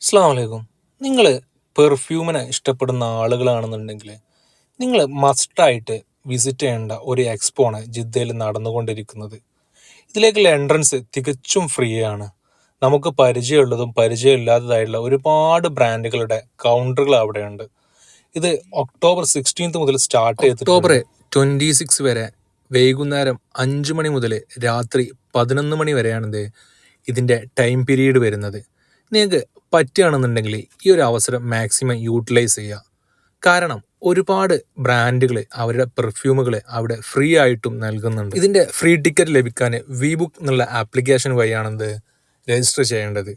അസ്സലാമു അലൈക്കും. നിങ്ങൾ പെർഫ്യൂമിനെ ഇഷ്ടപ്പെടുന്ന ആളുകളാണെന്നുണ്ടെങ്കിൽ നിങ്ങൾ മസ്റ്റായിട്ട് വിസിറ്റ് ചെയ്യേണ്ട ഒരു എക്സ്പോ ആണ് ജിദ്ദയിൽ നടന്നുകൊണ്ടിരിക്കുന്നത്. ഇതിലേക്കുള്ള എൻട്രൻസ് തികച്ചും ഫ്രീ ആണ്. നമുക്ക് പരിചയമുള്ളതും പരിചയമില്ലാത്തതായിട്ടുള്ള ഒരുപാട് ബ്രാൻഡുകളുടെ കൗണ്ടറുകൾ അവിടെയുണ്ട്. ഇത് ഒക്ടോബർ 16 മുതൽ സ്റ്റാർട്ട് ചെയ്തിട്ടുണ്ട്. ഒക്ടോബർ 26 വരെ വൈകുന്നേരം 5 മണി മുതൽ രാത്രി 11 മണി വരെയാണ് ഇതിൻ്റെ ടൈം പീരീഡ് വരുന്നത്. നിങ്ങൾക്ക് പറ്റുകയാണെന്നുണ്ടെങ്കിൽ ഈ ഒരു അവസരം മാക്സിമം യൂട്ടിലൈസ് ചെയ്യുക. കാരണം ഒരുപാട് ബ്രാൻഡുകൾ അവരുടെ പെർഫ്യൂമുകൾ അവിടെ ഫ്രീ ആയിട്ടും നൽകുന്നുണ്ട്. ഇതിൻ്റെ ഫ്രീ ടിക്കറ്റ് ലഭിക്കാൻ വി ബുക്ക് എന്നുള്ള ആപ്ലിക്കേഷൻ വഴിയാണെന്ത് രജിസ്റ്റർ ചെയ്യേണ്ടത്.